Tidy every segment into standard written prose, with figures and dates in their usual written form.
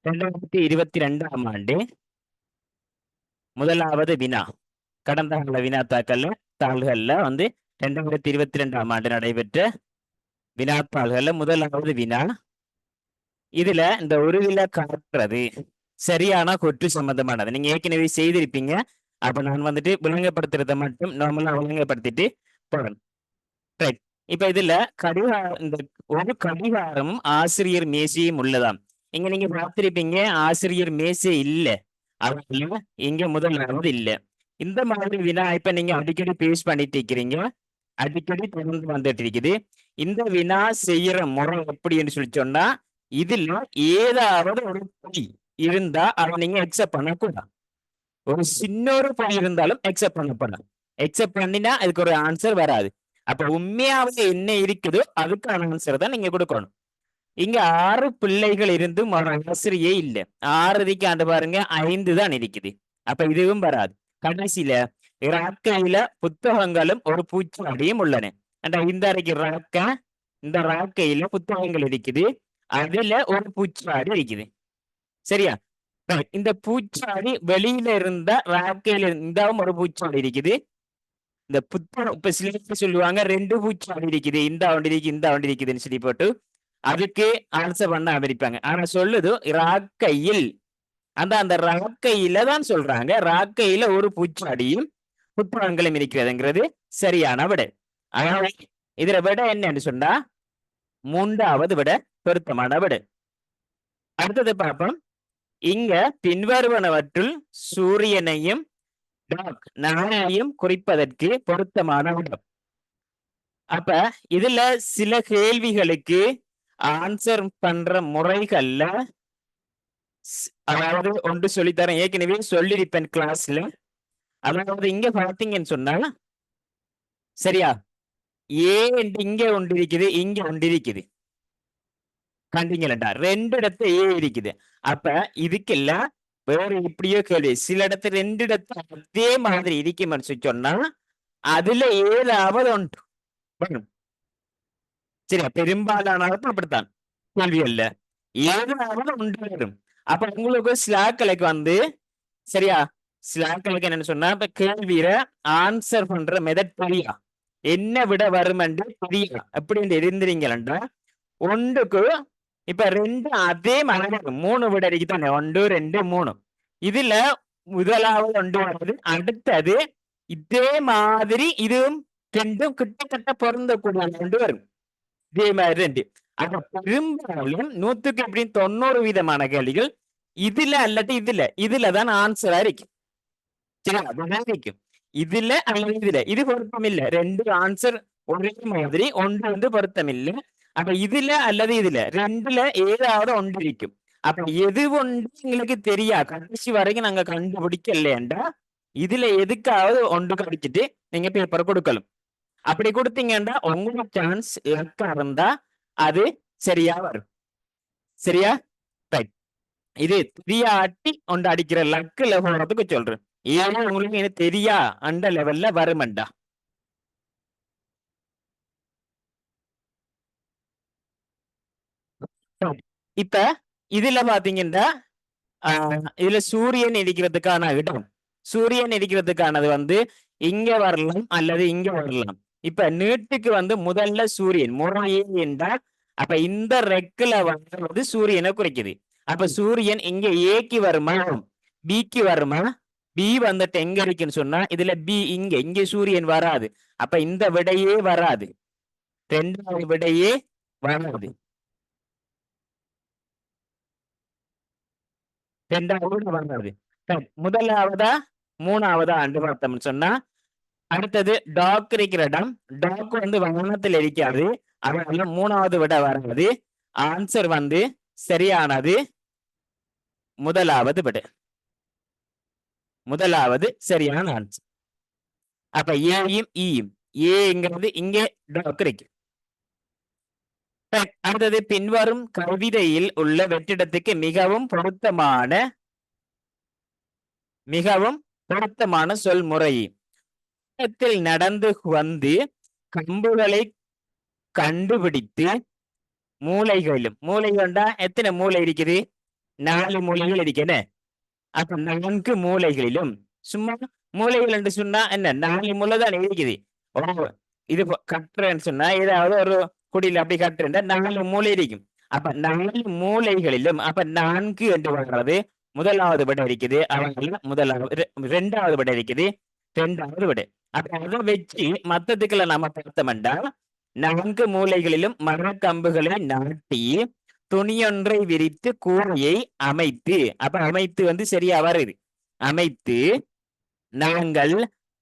2022ஆம் ஆண்டு முதலாவது வினா. கடந்த கால வினாத்தாக்கள்ல தாள்கள்ல வந்து 2022ஆம் ஆண்டு நடைபெற்ற வினாத்தாள்கள்ல முதலாவது வினா. இதுல இந்த உருவில காட்டுறது சரியான கொற்று சம்பந்தமானது. நீங்க ஏற்கனவே செய்திருப்பீங்க. அப்ப நான் வந்துட்டு விளங்கப்படுத்துறதை மட்டும் நார்மலா விளங்கப்படுத்திட்டு போறேன். ரைட். இப்ப இதுல இந்த ஒரு கடிகாரமும் ஆசிரியர் மேசையும் உள்ளதாம். இங்க நீங்க பார்த்திருப்பீங்க ஆசிரியர் மேசை இல்ல. அதனால இங்க முதலாவது இல்ல. இந்த மாதிரி வினா இப்ப நீங்க அடிக்கடி பேஸ் பண்ணிட்டு இருக்கிறீங்க. அடிக்கடி தொடர்ந்து வந்துட்டு இருக்குது. இந்த வினா செய்யற முறை எப்படின்னு சொல்லி சொன்னா, இதுல ஏதாவது ஒரு பொய் இருந்தா அதை நீங்க அக்செப்ட் பண்ணக்கூடாது. ஒரு சின்ன ஒரு பொய் இருந்தாலும் அக்செப்ட் பண்ணப்படலாம். அக்செப்ட் பண்ணினா அதுக்கு ஒரு ஆன்சர் வராது. அப்ப உண்மையாவே என்ன இருக்குதோ அதுக்கான ஆன்சர் தான் நீங்க கொடுக்கணும். இங்க 6 பிள்ளைகள் இருந்தும் ஒரு ஆசிரியே இல்ல. 6 இருக்காண்டு பாருங்க, 5 தான் இருக்குது. அப்ப இதுவும் வராது. கடைசியில ராக்கையில புத்தகங்களும் ஒரு பூச்சாடியும் உள்ளன. இந்த அறைக்கு ராக்க, இந்த ராக்கையில புத்தகங்கள் இருக்குது. அதுல ஒரு பூச்சாடி இருக்குது. சரியா? Right. இந்த பூச்சாடி வெளியில இருந்த ராக்கையில இருந்தாவும் ஒரு பூச்சாடி இருக்குது. இந்த புத்தகம் இப்ப சில பேர் சொல்லுவாங்க 2 பூச்சாடி இருக்குது. இந்த ஒன்று இருக்கு, இந்த ஒன்று இருக்குதுன்னு சொல்லி போட்டு அதுக்கு ஆன்சர் பண்ண ஆரம்பிப்பாங்க. ஆனா சொல்லுது ராக்கையில். அந்த ராக்கையில தான் சொல்றாங்க. ராக்கையில ஒரு பூச்சாடியும் புத்தகங்களும் இருக்கிறதுங்கிறது சரியான விடை. அதனால இதுல விடை என்னன்னு சொன்னா 3வது விடை பொருத்தமான விடை. அடுத்தது பார்ப்போம். இங்க பின்வருவனவற்றுள் சூரியனையும் நாளையும் குறிப்பதற்கு பொருத்தமான விடம். அப்ப இதுல சில கேள்விகளுக்கு ஆன்சர் பண்ற முறைகள்ல அதாவது ஒன்று சொல்லித்தரேன். ஏற்கனவே சொல்லியிருப்பேன் கிளாஸ்ல. அதாவது இங்க பார்த்தீங்கன்னு சொன்னா சரியா, ஏ இங்க ஒன்று இருக்குது, இங்க ஒன்று இருக்குது. கண்டிங்களா 2 இடத்துல ஏ இருக்குது. அப்ப இதுக்கெல்லாம் வேற இப்படியோ கேள்வி. சில இடத்துல 2 இடத்துல அதே மாதிரி இருக்குமென்னு சொல்லி சொன்னா அதுல ஏதாவது ஒன்று வரும். சரியா, பெரும்பாலான அப்படித்தான் கேள்வி அல்ல, ஏதாவது ஒன்று வரும். அப்ப உங்களுக்கு ஸ்லாக்களுக்கு வந்து சரியா, ஸ்லாக்களுக்கு என்னன்னு சொன்னா இப்ப கேள்வியில ஆன்சர் பண்ற மெதட் தெரியா, என்ன விட வரும் என்று தெரியா அப்படின்னு இருந்தீங்களா ஒன்றுக்கு இப்ப 2 அதே மாதிரி 3 விட இருக்குதானே, 1 2 3. இதுல முதலாவது ஒன்று வருது, அடுத்தது இதே மாதிரி இதுவும் 2ம் கிட்டத்தட்ட பொருந்தக்கூடிய ஒன்று வரும். இதே மாதிரி 2. அப்ப பெரும்பாலும் 100க்கு எப்படி 90% கேள்விகள் இதுல அல்லது இதுலதான் ஆன்சரா இருக்கு. சரி, அதுதான் இருக்கும். இதுல அல்லது இதுல இது பொருத்தம் இல்ல. 2 ஆன்சர் ஒரே மாதிரி, ஒன்று வந்து பொருத்தம் இல்ல. அப்ப இதுல அல்லது இதுல 2ல ஏதாவது ஒன்று இருக்கும். அப்ப எது ஒன்று எங்களுக்கு தெரியா, கடைசி வரைக்கும் நாங்க கண்டுபிடிக்கலையேண்டா இதுல எதுக்காவது ஒன்று கடிச்சிட்டு நீங்க பேப்பரை கொடுக்கலாம். அப்படி கொடுத்தீங்கன்னா உங்களுக்கு சான்ஸ் லக்கா இருந்தா அது சரியா வரும். சரியா? ரைட். இது தெரியாட்டி ஒன்று அடிக்கிற லக்குல போறதுக்கு சொல்றேன். ஏன்னா உங்களுக்கு எனக்கு தெரியா அந்த லெவல்ல வருமண்டா. இப்ப இதுல பாத்தீங்கன்னா இதுல சூரியன் இருக்கிறதுக்கான இடம், சூரியன் இருக்கிறதுக்கானது வந்து இங்க வரலாம் அல்லது இங்க வரலாம். இப்ப நீட்டுக்கு வந்து முதல்ல சூரியன் முறையே என்றால் அப்ப இந்த ரெக்குல வந்து சூரியனை குறிக்குது. அப்ப சூரியன் இங்க ஏக்கு வருமா, பிக்கு வருமா? பி வந்துட்டு எங்க இருக்குன்னு சொன்னா இதுல பி இங்க சூரியன் வராது. அப்ப இந்த விடையே வராது, 2வது விடையே வராது. 2வது வராது. முதலாவதா 3வதா அண்டு பார்த்தோம்னு சொன்னா அடுத்தது டாக் இருக்கிற இடம், டாக் வந்து வானத்தில் இருக்காது. அதனால 3வது விட வராது. ஆன்சர் வந்து சரியானது முதலாவது விட, முதலாவது சரியான ஆன்சர். அப்ப ஏயும் ஈயும், ஏங்கிறது இங்கே டாக் இருக்கு. அடுத்தது பின்வரும் கவிதையில் உள்ள வெற்றிடத்துக்கு மிகவும் பொருத்தமான சொல் முறை. நடந்து வந்து கம்புகளை கண்டுபிடித்து மூளைகண்டா எத்தனை மூளை இருக்குது, 4 மூலைகள் இருக்கேன்னு. அப்ப 4 மூலைகளிலும் சும்மா மூலைகள் என்று சொன்னா என்ன 4 மூலை தான் இருக்குது. இது கட்டுறேன்னு சொன்னா ஏதாவது ஒரு குடியில் அப்படி கட்டுறா 4 மூலை இருக்கும். அப்ப 4 மூலைகளிலும் அப்ப 4 என்று வர்றது முதலாவது விட இருக்குது. அவங்க முதலாவது 2வது விட இருக்குது. 2வது விட அப்ப அதை வச்சு மத்ததுக்குள்ள நம்ம பார்த்தோம்டா 4 மூலைகளிலும் மரக்கம்புகளை நாட்டி துணியொன்றை விரித்து கூரையை அமைத்து அப்ப அமைத்து சரியா வருது. அமைத்து நாங்கள்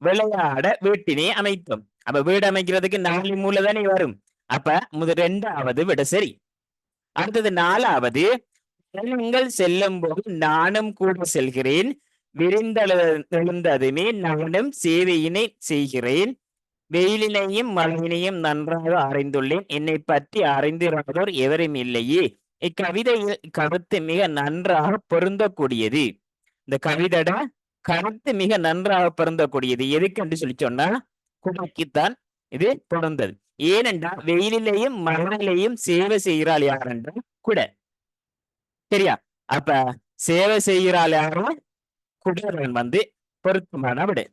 விளையாட வீட்டினை அமைத்தோம். அப்ப வீடு அமைக்கிறதுக்கு 4 மூலை தானே வரும். அப்ப 2வது விட சரி. அடுத்தது 4வது நீங்கள் செல்லும் போது நானும் கூட செல்கிறேன். விரிந்தெழுந்ததுமே நானும் சேவையினை செய்கிறேன். வெயிலினையும் மழையினையும் நன்றாக அறிந்துள்ளேன். என்னை பற்றி அறிந்திராதோர் எவரும் இல்லையே. இக்கவிதையில் கருத்து மிக நன்றாக பொருந்தக்கூடியது. இந்த கவிதையோட கருத்து மிக நன்றாக பொருந்தக்கூடியது. எதுக்கு என்று சொல்லி சொன்னா குடைக்குத்தான் இது பொருந்தது. ஏனென்றால் வெயிலிலையும் மழையிலையும் சேவை செய்கிறாள் யாரென்றா குடை. சரியா? அப்ப சேவை செய்கிறாள் யாரு? குடைவன் பொருத்தமான விடு.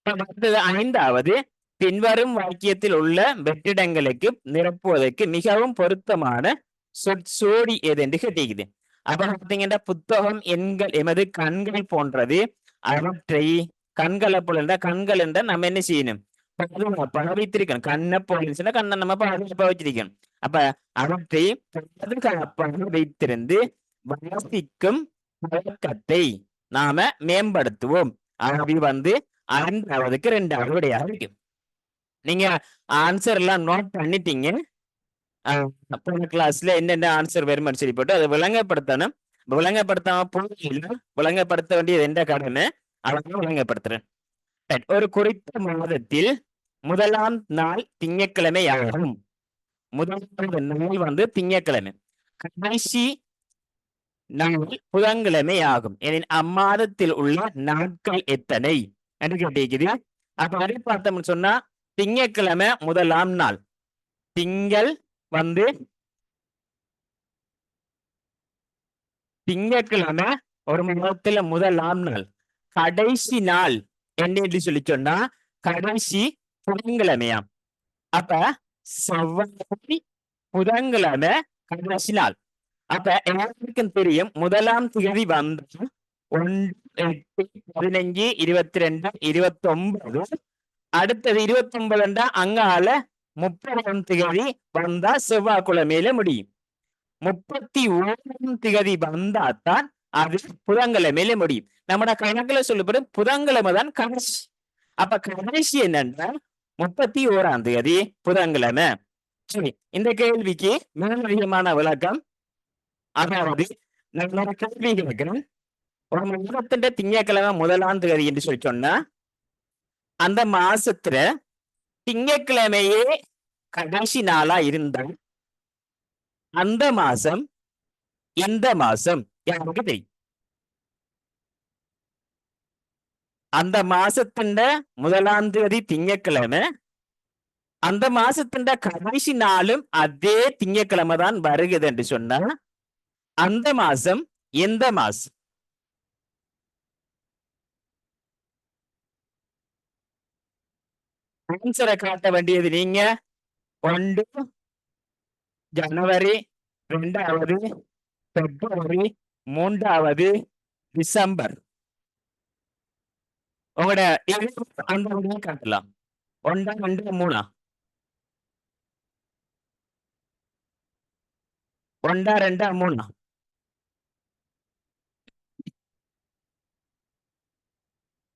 அடுத்தது 5வது பின்வரும் வாக்கியத்தில் உள்ள வெற்றிடங்களுக்கு நிரப்புவதற்கு மிகவும் பொருத்தமான சொற்சோடி எது என்று கேட்டிருக்குது. அப்ப பார்த்தீங்கன்னா புத்தகம் எமது கண்கள் போன்றது. அவற்றை கண்களை போல கண்கள் என்ற நம்ம என்ன செய்யணும்? பாதுகாப்பாக வைத்திருக்கணும். கண்ணை போல கண்ணை நம்ம பாதுகாப்பாக வச்சிருக்கணும். அப்ப அவற்றை பாதுகாப்பாக வைத்திருந்து வாசிக்கும் பழக்கத்தை நாம மேம்படுத்துவோம். ஆகவே 5வதுக்கு 2வது விடையாக இருக்கு. நீங்க ஆன்சர் எல்லாம் நோட் பண்ணிட்டீங்க. போன கிளாஸ்ல என்னென்ன ஆன்சர் வருமானு சொல்லி போட்டு அதை விளங்கப்படுத்தணும். விளங்கப்படுத்தாம போகல. விளங்கப்படுத்த வேண்டியது எந்த கடமை அவங்க விளங்கப்படுத்துறேன். ஒரு குறித்த மாதத்தில் முதலாம் நாள் திங்கட்கிழமை ஆகும். முதலாவது நாள் திங்கட்கிழமை. கடைசி நாள் புதன்கிழமை ஆகும். அம்மாதத்தில் உள்ள நாட்கள் எத்தனை என்று கேட்டிருக்குது. அப்ப அதை பார்த்தோம்னு சொன்னா திங்கட்கிழமை முதலாம் நாள். திங்கள் திங்கட்கிழமை ஒரு மாதத்துல முதலாம் நாள். கடைசி நாள் என்ன சொல்லி சொன்னா கடைசி புதன்கிழமையாம். அப்ப செவ்வாய் புதன்கிழமை கடைசி நாள். அப்ப எல்லாருக்கும் தெரியும் முதலாம் தேதி 1, 8, 15, 22, 29. அடுத்தது 29 அங்கால 30ஆம் தேதி வந்தா செவ்வாய்க்கிழமையில முடியும். 31ஆம் தேதி வந்தாத்தான் அது புதன்கிழமையில முடியும். நம்ம கணக்குல சொல்லப்படும் புதன்கிழமை தான் கடைசி. அப்ப கடைசி என்னன்னா 31ஆம் தேதி புதன்கிழமை. சரி, இந்த கேள்விக்கு மிக அதிகமான விளக்கம். அதாவது நான் கேள்வி கேட்கிறேன். ஒரு மாதத்தின் திங்கட்கிழமை முதலாம் தேதி என்று சொல்லி சொன்னா அந்த மாசத்துல திங்கட்கிழமையே கடைசி நாளா இருந்தால் அந்த மாசம் எந்த மாசம் யாருக்கு தெரியும்? அந்த மாசத்தின் முதலாம் தேதி திங்கட்கிழமை. அந்த மாசத்தின் கடைசி நாளும் அதே திங்கட்கிழமை தான் வருகிறது என்று சொன்னா அந்த மாசம் எந்த மாசம்? ஆன்சரை காட்ட வேண்டியது நீங்க. 1 ஜனவரி, 2வது பிப்ரவரி, 3வது டிசம்பர். உங்களோட அந்த காட்டலாம். 1, 2, 3. 1, 2, 3.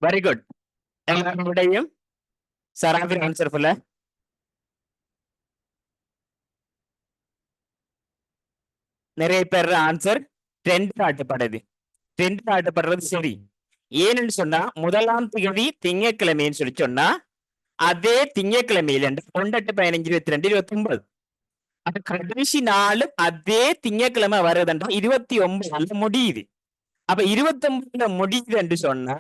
Very good. எல்லாருடையும் சராசரி ஆன்சர் சொல்ல. நிறைய பேர் ஆன்சர் 2 காட்டப்படுது. 2 காட்டப்படுறது சரி. ஏன்னு சொன்னா முதலாம் தேதி திங்கட்கிழமைன்னு சொல்லி சொன்னா அதே திங்கட்கிழமையில 1, 8, 15, 22, 29. அப்ப கடைசி நாளும் அதே திங்கட்கிழமை வருதுன்றா 29 முடியுது. அப்ப 29 முடியுது என்று சொன்னா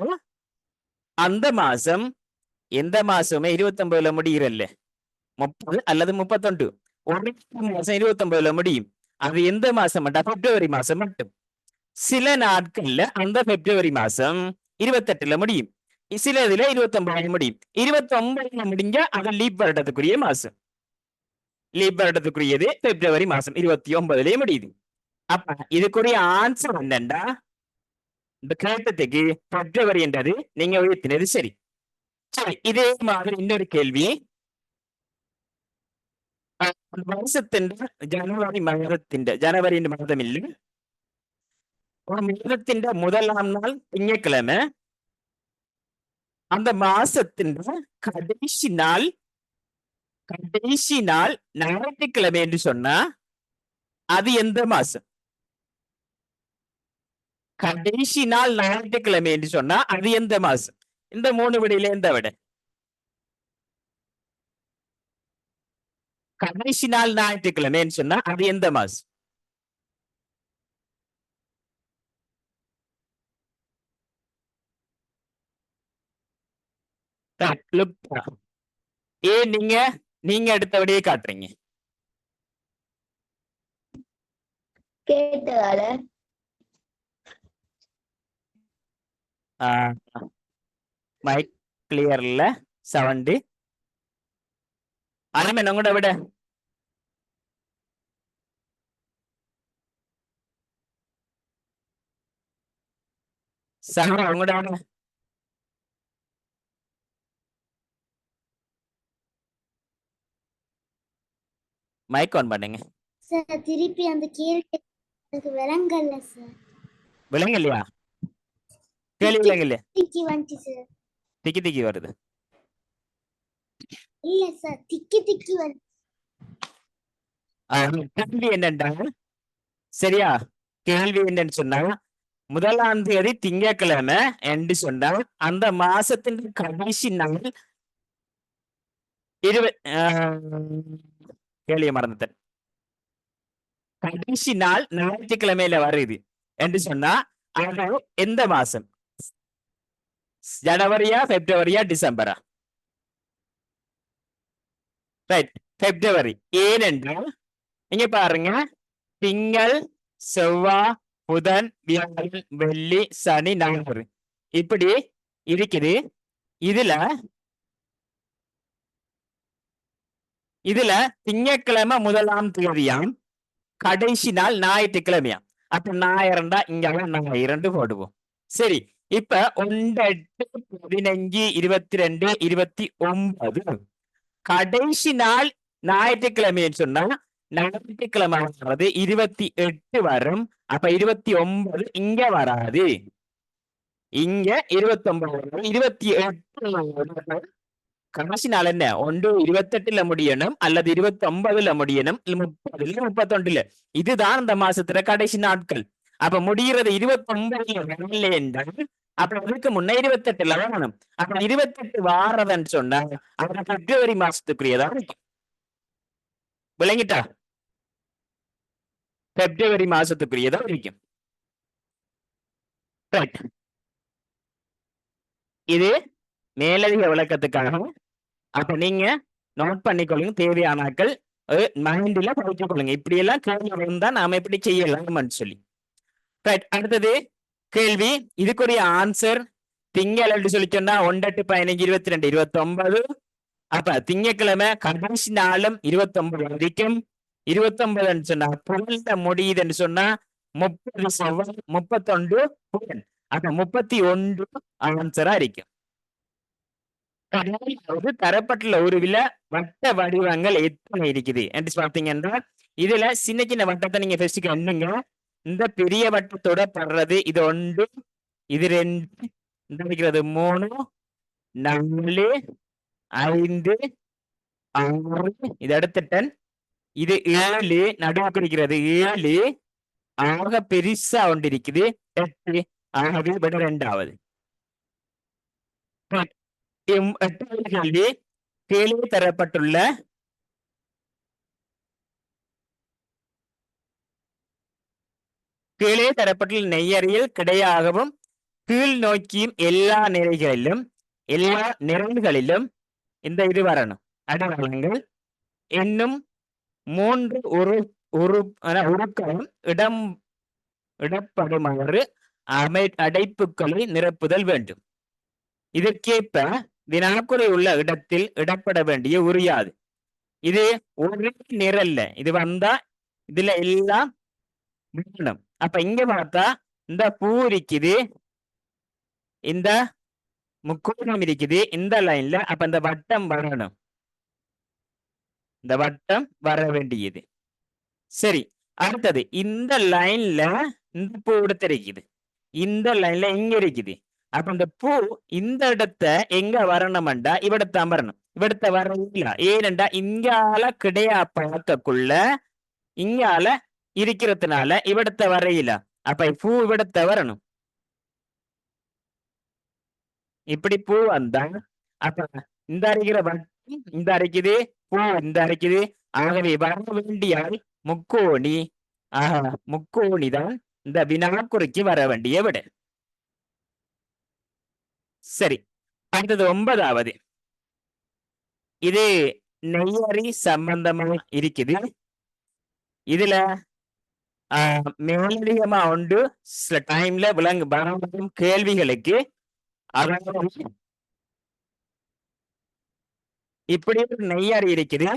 அந்த மாசம் எந்த மாசமே 29 முடிகிறல்ல 30 அல்லது 31. ஒரு மாசம் 29 முடியும். அது எந்த மாசம்? பிப்ரவரி மாசம் மட்டும். சில நாட்கள்ல அந்த பிப்ரவரி மாசம் 28ல முடியும். சில இதுல 29 முடியும். 29 முடிஞ்சா அது லீப் வருடத்துக்குரிய மாசம். லீப் வருடத்துக்குரியது பிப்ரவரி மாசம் 29லயே முடியுது. அப்ப இதுக்குரிய ஆன்சர் என்னண்டா இந்த கேட்டத்துக்கு பிப்ரவரி என்றது நீங்க உயர்த்தினது சரி. சரி, இதே மாதிரி இன்னொரு கேள்வி. வருஷത്തിന്റെ ജനുവരി മാസമില്ല ஒரு மாதத்தின் முதலாம் நாள் திங்கட்கிழமை, அந்த மாசத்தின் கடைசி நாள் ஞாயிற்றுக்கிழமை என்று சொன்னா அது எந்த மாசம்? கடைசி நாள் ஞாயிற்றுக்கிழமை என்று சொன்னா அது எந்த மாசம்? இந்த 3 விடையில எந்த விடை? கடைசி நாள் ஞாயிற்றுக்கிழமைன்னு சொன்னா அது எந்த மாசம்? ஏன் நீங்க அடுத்தபடியே காட்டுறீங்க? கேட்டதால மைக் கிளியர்ல சவுண்டு அனிமன் உங்களோட விட சஹரா உங்களோட விட மைக் ஆன் பண்ணுங்க. சார் திருப்பி அந்த கேள்வி எனக்கு விளங்கல சார். விளங்கலையா? கேள்வி விளங்கல. திக்கி வந்துச்சு சார். திக்கி வருது. இல்ல சார், திக்கி வருது. கேள்வி என்னண்டா, சரியா? கேள்வி என்னன்னு சொன்னா முதலாம் தேதி திங்கட்கிழமை என்று சொன்னா அந்த மாசத்தின் கடைசி நாள் கேள்வியை மறந்துட்டேன். கடைசி நாள் ஞாயிற்றுக்கிழமையில வருது என்று சொன்னா அது எந்த மாசம்? ஜனவரியா, பிப்ரவரியா, டிசம்பரா? ரைட், பிப்ரவரி. ஏனென்றால் நீங்க பாருங்க, திங்கள், செவ்வாய், புதன், வியாழன், வெள்ளி, சனி, ஞாயிறு இப்படி இருக்குது. இதுல திங்கட்கிழமை முதலாம் தேதியாம், கடைசி நாள் ஞாயிற்றுக்கிழமையாம். அப்ப ஞாயிறண்டா இங்கெல்லாம் நாங்க 2 போடுவோம். சரி, இப்ப 1, 8, 15, 22, 29 கடைசி நாள் ஞாயிற்றுக்கிழமைன்னு சொன்னா ஞாயிற்றுக்கிழமை வர்றது 28 வரும். அப்ப 29 இங்க வராது, இங்க 29 வரும். 28 கடைசி நாள் என்ன? ஒன்று 28ல முடியணும், அல்லது 29ல முடியணும், 30ல, 31ல. இதுதான் இந்த மாசத்துல கடைசி நாட்கள். அப்ப முடிகிறது 29ல வரல என்றால் அப்ப அதுக்கு முன்ன 28ல வரணும். அப்ப 28 வாரதுன்னு சொன்னா அது பிப்ரவரி மாசத்துக்குரியதா இருக்கும். விளங்கிட்டா? பிப்ரவரி மாசத்துக்குரியதா இருக்கும். இது மேலதிக விளக்கத்துக்காக. அப்ப நீங்க நோட் பண்ணிக்கொள்ளுங்க, தேவையானாக்கள் மைண்ட்ல படித்துக் கொள்ளுங்க. இப்படி எல்லாம் கேள்வி இருந்தா நாம எப்படி செய்யலாம்னு சொல்லி. ரைட், அடுத்தது கேள்வி. இதுக்குரிய ஆன்சர் திங்கள் என்று சொல்லி சொன்னா 1, 8, 15, 22, 29. அப்ப திங்கட்கிழமை கடைசி நாளும் 29 வரைக்கும். 29 சொன்னா புதன்ல முடியுதுன்னு சொன்னா 30 செவ்வாய், 31 புதன். அப்ப 31 ஆன்சரா இருக்கும். தரப்பட்டுள்ள உருவில வட்ட வடிவங்கள் எத்தனை இருக்குது என்று பார்த்தீங்கன்னா இதுல சின்ன சின்ன வட்டத்தை நீங்க ஃபர்ஸ்ட் எண்ணுங்க. இந்த பெரிய வட்டத்தோட படுறது இது 1, இது 2, இந்த இருக்கிறது 3, 4, 5, 6, இது அடுத்த 10, இது 7, நடுவுக்கு இருக்கிறது 7, ஆக பெருசா ஒன்று இருக்குது 8, ஆகவே விட 2வது. எட்டாவது கேள்வி. கீழே தரப்பட்டுள்ள நெய்யறியல் கிடையாகவும் கீழ் நோக்கியும் எல்லா நிலைகளிலும் எல்லா நிரல்களிலும் இந்த இது வரணும். அடையாளங்கள் இன்னும் 3 உருக்களும் இடப்படுமாறு அடைப்புகளை நிரப்புதல் வேண்டும். இதற்கேற்ப வினாக்குறை உள்ள இடத்தில் இடப்பட வேண்டிய உரியாது. இது ஒரு நிரல்ல, இது வந்தா இதுல எல்லாம் விடணும். அப்ப இங்க பார்த்தா இந்த பூ இருக்குது, இந்த முக்கோணம் இருக்குது இந்த லைன்ல. அப்ப இந்த வட்டம் வரணும், இந்த வட்டம் வர வேண்டியது. சரி, அடுத்தது இந்த லைன்ல இந்த பூ எடுத்திருக்குது, இந்த லைன்ல இங்க இருக்குது. அப்ப இந்த பூ இந்த இடத்த எங்க வரணும்டா இவிடத்தான் வரணும். இவிடத்த வரல, ஏனென்றா இங்கால கிடையா பழக்கக்குள்ள இங்கால இருக்கிறதுனால இவிடத்த வரையில. அப்ப பூ இவிடத்த வரணும். இப்படி பூ வந்தா அப்ப இந்த அரைக்கிற வட்டம் இந்த அரைக்குது, பூ இந்த அரைக்குது. ஆகவே வர வேண்டியால் முக்கோணி. முக்கோணி தான் இந்த வினாக்குறைக்கு வர வேண்டிய விட. சரி, அடுத்தது 9வது. இது நெய்யறி சம்பந்தமா இருக்குது. இதுல மேலதிகமா உண்டு சில டைம்ல வரும் கேள்விகளுக்கு. அதாவது இப்படி ஒரு நெய்யறி இருக்குது,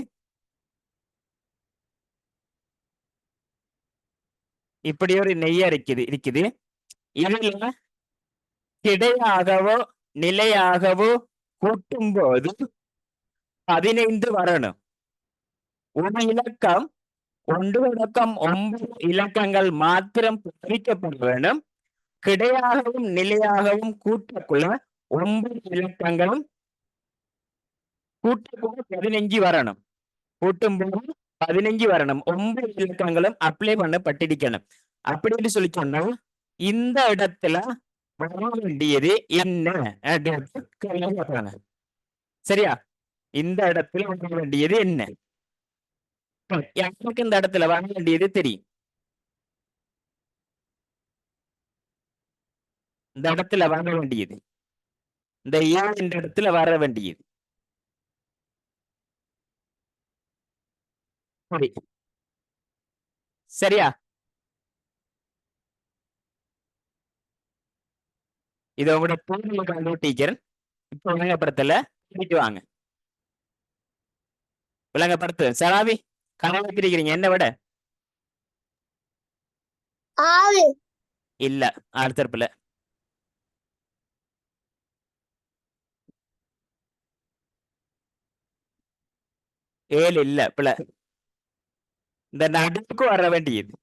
இப்படி ஒரு நெய்யறி இருக்குது. இதுல கிடையாகவோ நிலையாகவோ கூட்டும் போது 15 வரணும். ஒரு இலக்கம் 1 இலக்கங்கள் மாத்திரம் பிரிக்கப்பட வேண்டும். கிடையாகவும் நிலையாகவும் கூட்டக்குள்ள 9 இலக்கங்களும் கூட்டக்குள்ள 15 வரணும். கூட்டும்போது 15 வரணும். 9 இலக்கங்களும் அப்ளை பண்ணப்பட்டிருக்கணும். அப்படின்னு சொல்லி சொன்னா இந்த இடத்துல வர வேண்டியது என்ன அப்படின்னு. சரியா, இந்த இடத்துல வர வேண்டியது என்ன? எனக்கு இந்த இடத்துல வர வேண்டியது தெரியும். இந்த இடத்துல வர வேண்டியது இந்த இந்த இடத்துல வர வேண்டியது. சரி, சரியா? இதை உங்களோட பூர்வ டீச்சர் இப்ப விளங்கப்படுத்தல, வாங்க விளங்கப்படுத்து. சராவி கனவு வச்சிருக்கிறீங்க என்ன விட? இல்ல, அடுத்தப்பில் 7 இல்ல பிள்ளை. இந்த நடுவுக்கு வர வேண்டியது.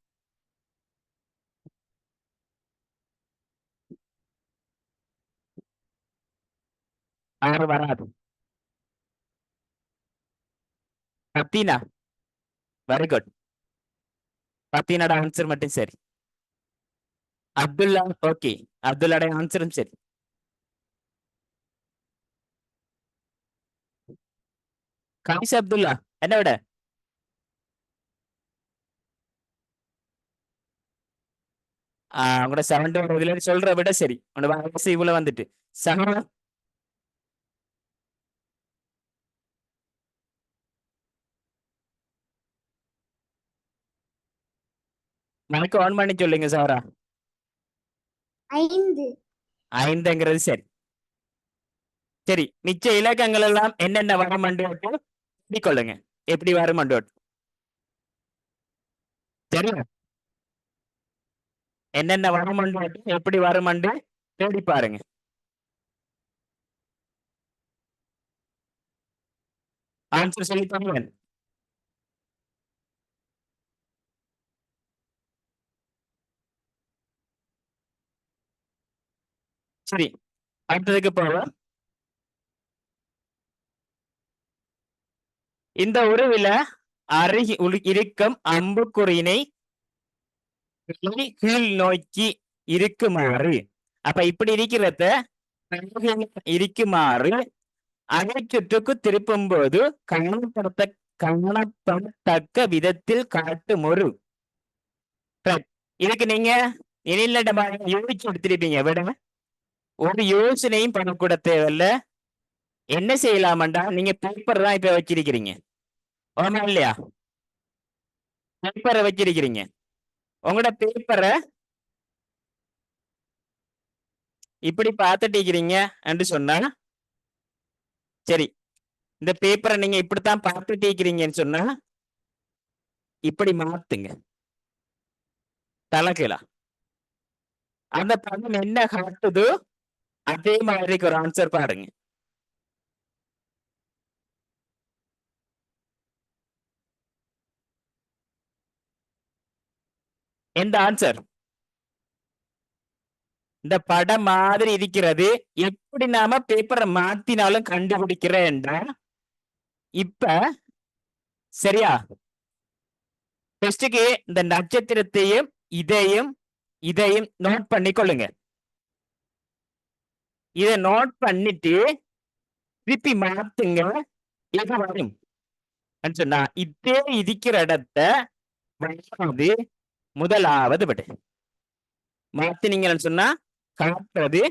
ஆறு வராது. பத்தீனா, வெரி குட். பத்தீனோட ஆன்சர் மட்டும் சரி. அப்துல்லா, ஓகே, அப்துல்லாட ஆன்சரும் சரி. காமிஸ் அப்துல்லா என்ன விட? உங்களோட 7 சொல்ற விட சரி. உங்களோட வயசு இவ்வளவு வந்துட்டு சகா மைக் ஆன் பண்ணி சொல்லுங்க சாரா. 5. 5ங்கிறது சரி. சரி, மிச்ச இலக்கங்கள் எல்லாம் என்னென்ன வரும் கொள்ளுங்க. எப்படி வரும் சரியா? என்னென்ன வரும் எப்படி வரும் தேடி பாருங்க. ஆன்சர் சொல்லி தருவேன். சரி, அடுத்ததுக்கு போகலாம். இந்த உறவில அருகில் இருக்கும் அம்புக்குறியினை கீழ் நோக்கி இருக்குமாறு. அப்ப இப்படி இருக்கிறத இருக்குமாறு அதை சுற்றுக்கு திருப்பும் போது காணப்படத்தக்க விதத்தில் காட்டும் ஒரு. இதுக்கு நீங்க யோசிச்சு எடுத்திருப்பீங்க விட. ஒரு யோசனையும் பண்ணக்கூட தேவையில்ல. என்ன செய்யலாமண்டா, நீங்க பேப்பர் தான் இப்ப வச்சிருக்கிறீங்க, ஆமா இல்லையா? பேப்பரை வச்சிருக்கிறீங்க. உங்களோட பேப்பரை இப்படி பார்த்துட்டு இருக்கிறீங்க என்று சொன்னா சரி, இந்த பேப்பரை நீங்க இப்படித்தான் பார்த்துட்டு இருக்கிறீங்கன்னு சொன்னா இப்படி மாத்துங்க தலைகீழா. அந்த படம் என்ன காட்டுதோ அதே மாதிரி ஒரு ஆன்சர் பாருங்க. எந்த ஆன்சர்? இந்த படம் மாதிரி இருக்கிறது. எப்படி நாம பேப்பரை மாத்தினாலும் கண்டுபிடிக்கிறேன்டா இப்ப சரியா? ஃபர்ஸ்டுக்கு இந்த நட்சத்திரத்தையும் இதையும் இதையும் நோட் பண்ணிக்கொள்ளுங்க. இதை நோட் பண்ணிட்டு திருப்பி மாத்துங்க. எது வரும் சொன்னா இதே இருக்கிற இடத்த வராது முதலாவது விட மாத்தினீங்கன்னு சொன்னா காட்டுறது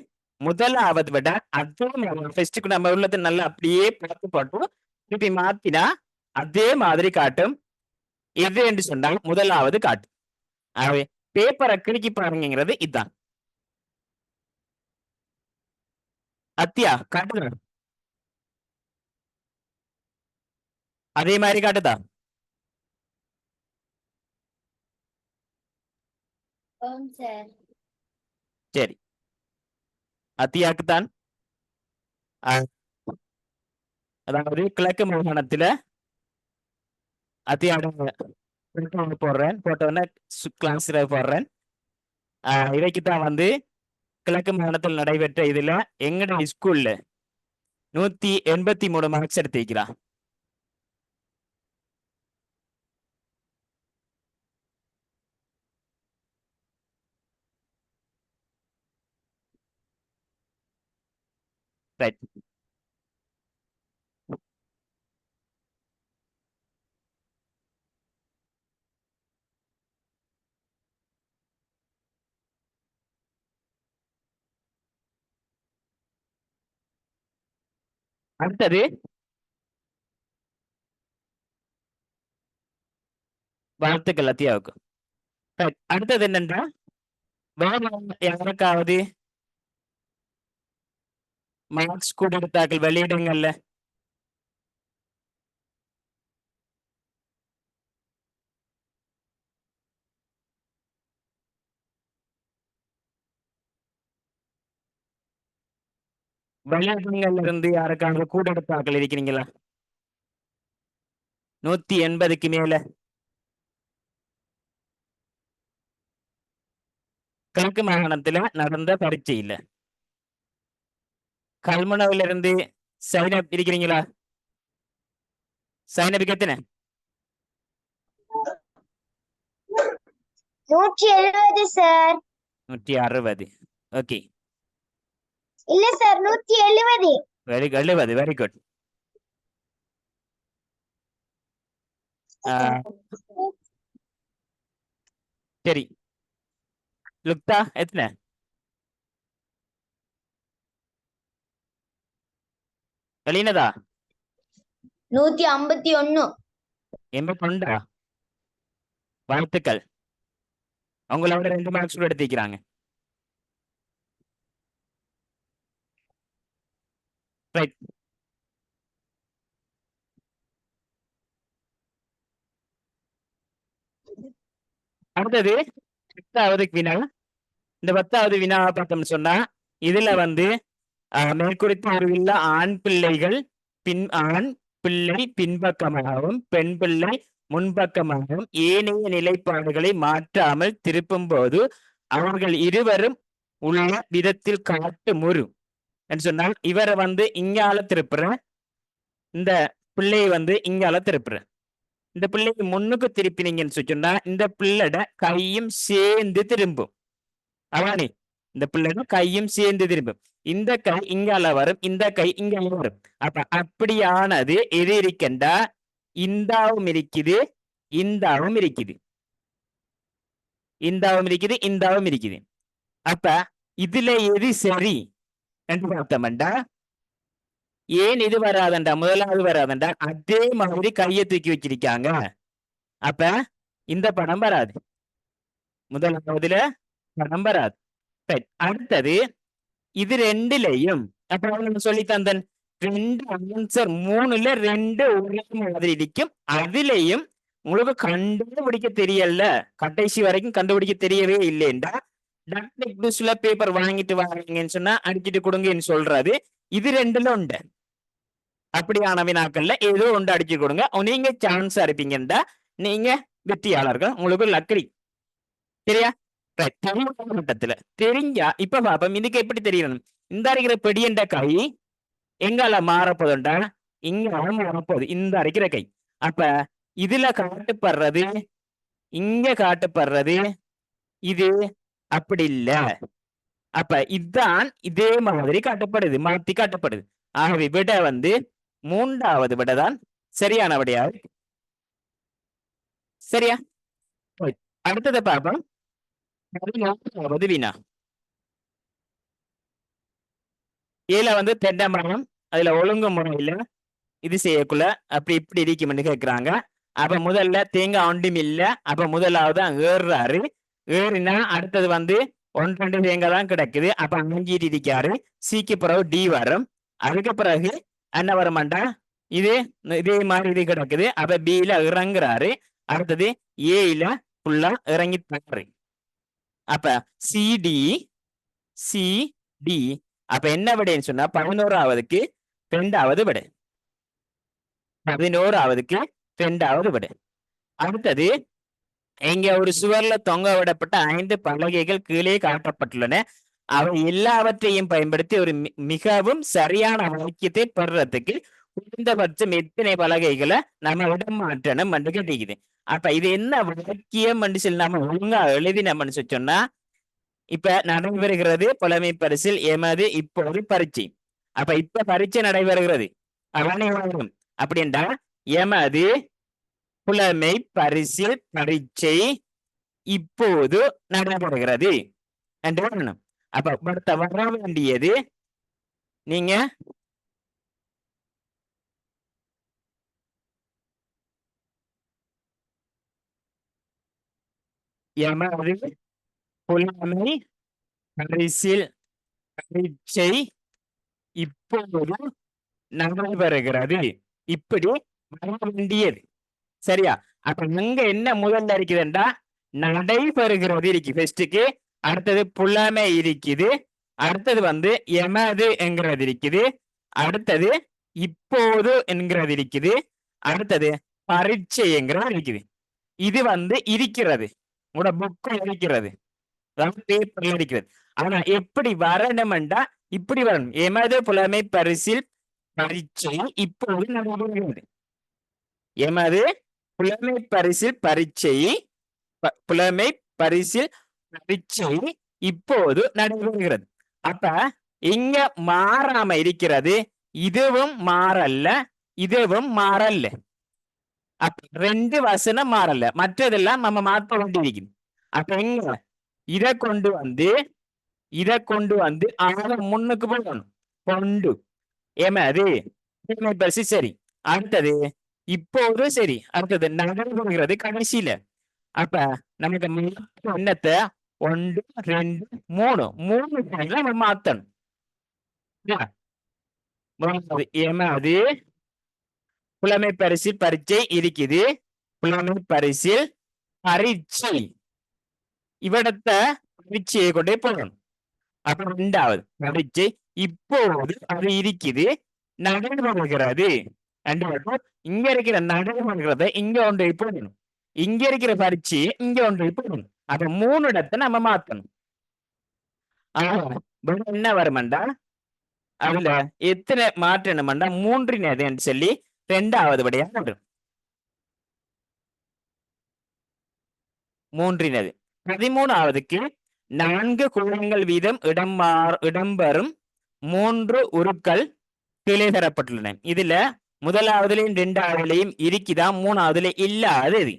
முதலாவது விட அதே ஃபர்ஸ்டுக்கு நம்ம உள்ளது நல்லா அப்படியே பார்த்து போட்டோம். திருப்பி மாத்தினா அதே மாதிரி காட்டும். எது என்று சொன்னால் முதலாவது காட்டும். ஆகவே பேப்பரை கிறுக்கி பாருங்கிறது இதுதான். அத்தியா காட்டுதா? அதே மாதிரி காட்டுதா? ஆம் சார். சரி, அத்தியாக்குத்தான். அதாவது கிழக்கு மாகாணத்துல அத்தியாவோட போடுறேன், போட்டோன்னே கிளாஸ்ல போடுறேன். இவைக்குத்தான் வந்து கிழக்கு மாகாணத்தில் நடைபெற்ற இதுல எங்கட ஸ்கூல்ல 183 மார்க்ஸ் எடுத்திருக்கிறான். ரைட். அடுத்தது வாழ்த்துக்கள் அத்தியாவுக்கு. ரைட். அடுத்தது என்னன்றா வேற யாருக்காவது மார்க்ஸ் கூட எடுத்தாக்கள் வெளியிடங்கள்ல வெளியிடங்கள்ல இருந்து யாருக்காவது கூட எடுத்தாக்கள் இருக்கிறீங்களா? 180க்கு மேல கிழக்கு மாகாணத்துல நடந்த பரீட்சையில கல்முனவுல இருந்து சைனப் இருக்கிறீங்களா? சைனப்புக்கு எத்தனை? 170 சார். 160. ஓகே, இல்ல sir, 170. Very good, 70. Very good. சரி, லுக்தா எத்தனை? வெளியினதா 151. 81. வாழ்த்துக்கள், அவங்களோட 2 மார்க்ஸ் கூட எடுத்திருக்கிறாங்க. ரைட். அடுத்தது 10வது வினா. இந்த 10வது வினா பார்த்தோம்னு சொன்னா இதுல வந்து மேற்குறித்த அறிவுள்ள ஆண் பிள்ளைகள் ஆண் பிள்ளை பின்பக்கமாகவும் பெண் பிள்ளை முன்பக்கமாகவும் ஏனைய நிலைப்பாடுகளை மாற்றாமல் திருப்பும் போது அவர்கள் இருவரும் உள்ள விதத்தில் காட்டுமுறு என்று சொன்னால் இவரை வந்து இங்கால திருப்புற, இந்த பிள்ளையை வந்து இங்கால திருப்புற. இந்த பிள்ளைக்கு முன்னுக்கு திருப்பினீங்கன்னு சொன்னா இந்த பிள்ளைட கையும் சேர்ந்து திரும்பும். அவானே இந்த பிள்ளைட கையும் சேர்ந்து திரும்பும். இந்த கை இங்கால வரும், இந்த கை இங்கால வரும். அப்ப அப்படியானது எது இருக்கண்டா இந்தாவும் இருக்குது, இந்தாவும் இருக்குது, இந்தாவும் இருக்குது, இந்தாவும் இருக்குது. அப்ப இதுல எது சரி என்று பார்த்தோம்டா ஏன் இது வராதண்டா, முதலாவது வராதண்டா அதே மாதிரி கையை தூக்கி வச்சிருக்காங்க. அப்ப இந்த படம் வராது, முதலாவதுல படம் வராது. அடுத்தது இது ரெண்டுலயும் அப்ப நான் சொல்லி தந்தேன் ரெண்டு ஆன்சர் 3ல 2 ஒரே மாதிரி இருக்கும். அதுலயும் உங்களுக்கு கண்டுபிடிக்க தெரியல, கடைசி வரைக்கும் கண்டுபிடிக்க தெரியவே இல்லைண்டா டெக்னிக் பேப்பர் வாங்கிட்டு வாங்கன்னு சொன்னா அடிச்சிட்டு கொடுங்கன்னு சொல்றது இது ரெண்டுல உண்டு. அப்படியான வினாக்கள்ல ஏதோ ஒன்று அடிச்சு கொடுங்க, நீங்க சான்ஸ் இருப்பீங்கண்டா நீங்க வெற்றியாளர்கள், உங்களுக்கு லக்கரி. சரியா? மட்டத்துல தெரிஞ்சா இப்ப பாப்போம் இதுக்கு எப்படி தெரியணும். இந்த அரைக்கிற பெடியண்ட கை எங்கால மாறப்போதுண்டா இங்க மாறப்போகுது, இந்த அரைக்கிற கை. அப்ப இதுல காட்டுப்படுறது இங்க காட்டுப்படுறது இது அப்படி இல்ல. அப்ப இதுதான் இதே மாதிரி காட்டப்படுது, மாத்தி காட்டப்படுது. ஆகவே விட வந்து 3வது விடதான் சரியான விடையா. சரியா? அடுத்ததை பார்ப்போம். 14வது வினா. இதுல வந்து தென்னை மரம் அதுல ஒழுங்கு முறையில இது செய்யக்குள்ள அப்படி இப்படி இருக்கும்னு கேக்குறாங்க. அப்ப முதல்ல தேங்காய் ஒன்றும் இல்ல. அப்ப முதலாவது ஏறுறாரு. ஏறினா அடுத்தது வந்து 1-2 தேங்காய் தான் கிடைக்குது. அப்ப அங்கீட்டு இருக்காரு. சிக்கு பிறகு டி வரும். அதுக்கு பிறகு என்ன வருமாண்டா இது இதே மாதிரி இது கிடக்குது. அப்ப பில இறங்குறாரு. அடுத்தது ஏல ஃபுல்லா இறங்கி தர்றாரு. அப்ப சிடி சிடி அப்ப என்ன விடைன்னு சொன்னா 11வதுக்கு 2வது விடை. 11வதுக்கு 2வது விடை. அடுத்தது இங்க ஒரு சுவர்ல தொங்க விடப்பட்ட 5 பலகைகள் கீழே காட்டப்பட்டுள்ளன. அவை எல்லாவற்றையும் பயன்படுத்தி ஒரு மிகவும் சரியான வாக்கியத்தை பெறுறதுக்கு குறைந்தபட்சம் எத்தனை பலகைகளை நம்ம இடம் மாற்றணும் என்று கேட்டிக்குது. அப்ப இது என்ன வாக்கியம் சொல்லி நம்ம ஒழுங்கா எழுதினோம்னு சொன்னா இப்ப நடைபெறுகிறது புலமை பரிசில் எமது இப்போது பரீட்சை. அப்ப இப்ப பரீட்சை நடைபெறுகிறது வரும் அப்படின்றா எமது புலமை பரிசில் பரீட்சை இப்போது நடைபெறுகிறது என்று வரணும். அப்ப அடுத்த வர வேண்டியது நீங்க எமது புலமை பரிசில் பரீட்சை இப்போது நடைபெறுகிறது இப்படி வர வேண்டியது. சரியா? அப்ப அங்க என்ன முதல்ல இருக்குதுண்டா நடைபெறுகிறது இருக்கு ஃபர்ஸ்டுக்கு. அடுத்தது புலமை இருக்குது. அடுத்தது வந்து எமது என்கிறது இருக்குது. அடுத்தது இப்போது என்கிறது இருக்குது. அடுத்தது பரீட்சை என்கிறது இருக்குது. இது வந்து இருக்கிறது உங்களோட புக்கு இருக்கிறது, பேப்பர்ல இருக்கிறது. ஆனா எப்படி வரணும்டா இப்படி வரணும். எமது புலமை பரிசில் பரீட்சை இப்போது நடைபெறுகிறது. எமது புலமை பரிசில் பரீட்சை புலமை பரிசில் பரீட்சை இப்போது நடைபெறுகிறது. அப்ப இங்க மாறாம இருக்கிறது, இதுவும் மாறல்ல இதுவும் மாறல்ல. அப்ப 2 வசனம் மாறல, மற்றதெல்லாம் நம்ம மாற்ற வேண்டியிருக்குது. அப்ப எங்க இதை கொண்டு வந்து ஆக முன்னுக்கு போகணும். கொண்டு எமது புலமை பரிசு சரி, அடுத்தது இப்போது சரி, அடுத்தது நடைபெறுகிறது கடைசியில. அப்ப நமக்கு எண்ணத்தை 1 2 3 நம்ம மாத்தணும். எமது புலமை பரிசில் பரீட்சை இருக்குது. புலமை பரிசில் பரீட்சை இவ்விடத்தை பரீட்சையை கொண்டே போகணும். அப்ப 2வது பரீட்சை இப்போது அது இருக்குது நடைபெறுகிறது. இங்க இருக்கிற நடைபெறுகிறத இங்க ஒன்றை போடணும், இங்க இருக்கிற பரீட்சையை இங்க ஒன்றை போடணும். அப்ப 3 இடத்தை நம்ம மாத்தணும். என்ன வருமண்டா அதுல எத்தனை மாற்றணும்டா 3னதுன்னு சொல்லி 2வது விடையா போடணும். 3னது. 13வதுக்கு 4 கோணங்கள் வீதம் இடம்பெறும் 3 உருக்கள் கீழே தரப்பட்டுள்ளன. இதுல 1வதுலயும் 2வதுலயும் இருக்குதா, 3வதுல இல்லாதது.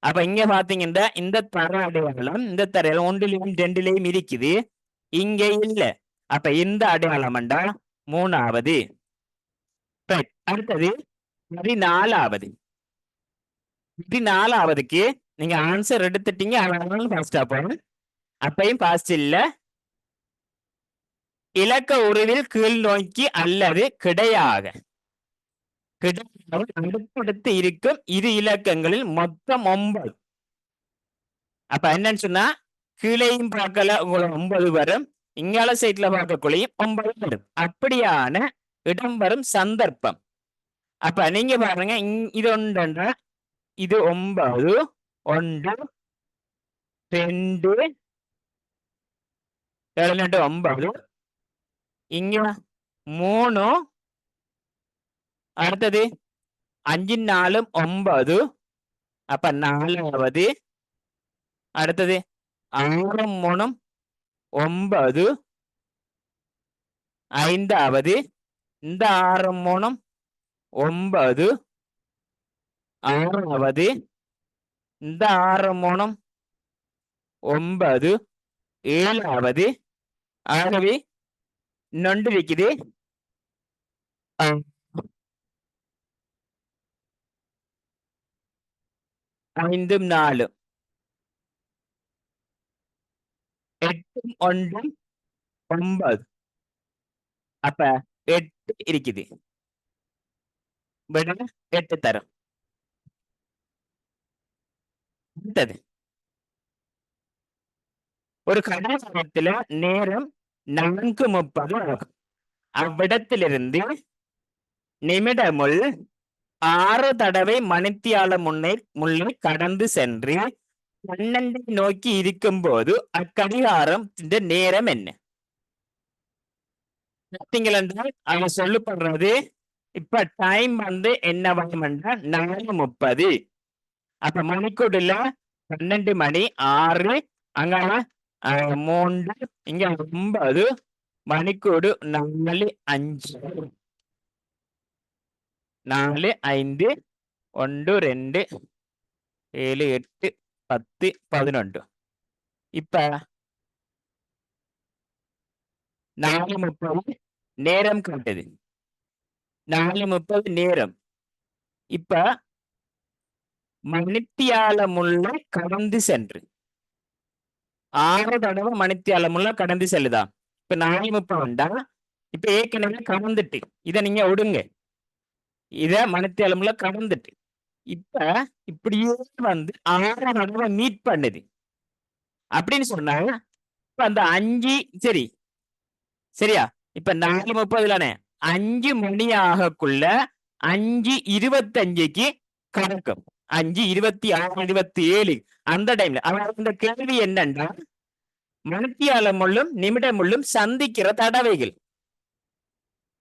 அப்ப இங்க பாத்தீங்கன்னா இந்த தர அடையாளம் இந்த தரையில 1லயும் 2லயும் இருக்குது, இங்க இல்ல. அப்ப இந்த அடையாளம்டா 3வது. அடுத்தது 14வதுக்கு நீங்க ஆன்சர் எடுத்துட்டீங்க, அதனால ஃபாஸ்டா போகணும். அப்பயும் பாஸ்ட் இல்ல, இலக்க உருவில் கீழ் நோக்கி அல்லது கிடையாக அடுத்தடுத்து இருக்கும் இரு இலக்கங்களில் மொத்தம் 9. அப்ப என்னன்னு சொன்னா கீழையும் பார்க்கல உங்களுக்கு 9 வரும், இங்கால சைட்ல பார்க்கக்குள்ளேயும் 9 வரும். அப்படியான இடம் வரும் சந்தர்ப்பம். அப்ப நீங்க பாருங்க, இது ஒன்றா, இது 9, 1 2 7 9, இங்க 3, அடுத்தது 5 4 9, அப்ப 4வது, அடுத்தது 6 3 9, 5வது, இந்த 6 3 9, 6வது, இந்த 6 3 9, 7வது. ஆகவே இன்னொன்று இருக்குது, 5 4 8 1 9, அப்ப 8 இருக்குது, விட 8 தரும். அடுத்தது ஒரு கடாச்சாரத்துல நேரம் 4:30 ஆகும். அவ்விடத்திலிருந்து நிமிடமுள் 6 தடவை மணித்தியால முன்னே கடந்து சென்று 12 நோக்கி இருக்கும் போது அக்கடிகாரம் நேரம் என்ன? பார்த்தீங்கள் என்றால் அவன் சொல்லப்படுறது இப்ப டைம் வந்து என்ன வரும்னா 4:30. அப்ப மணிக்கூடுல 12 மணி 6, அங்கால 3, இங்க 9, மணிக்கூடு 4 5 4 5 1 2 7 8 10 11. இப்ப 4:30 நேரம் காட்டுது, 4:30 நேரம். இப்ப மணித்தியாலமுள்ள கடந்து சென்று 6 தடவை மணித்தியாலமுள்ள கடந்து செல்லுதா? இப்ப 4:30 இப்ப ஏற்கனவே கடந்துட்டு, இதை நீங்க விடுங்க, இத மணித்தியாலமுள்ள கடந்துட்டு இப்ப இப்படியே வந்து 6 தடவை மீட் பண்ணுது அப்படின்னு சொன்னாங்க. இப்ப அந்த 5 சரி சரியா, இப்ப 4:30 5 மணி ஆகக்குள்ள 5:25க்கு கடக்கும், 5:26 27 அந்த டைம்ல. இந்த கேள்வி என்னன்னா மணித்தியாலமுள்ளும் நிமிடமுள்ளும் சந்திக்கிற தடவைகள்.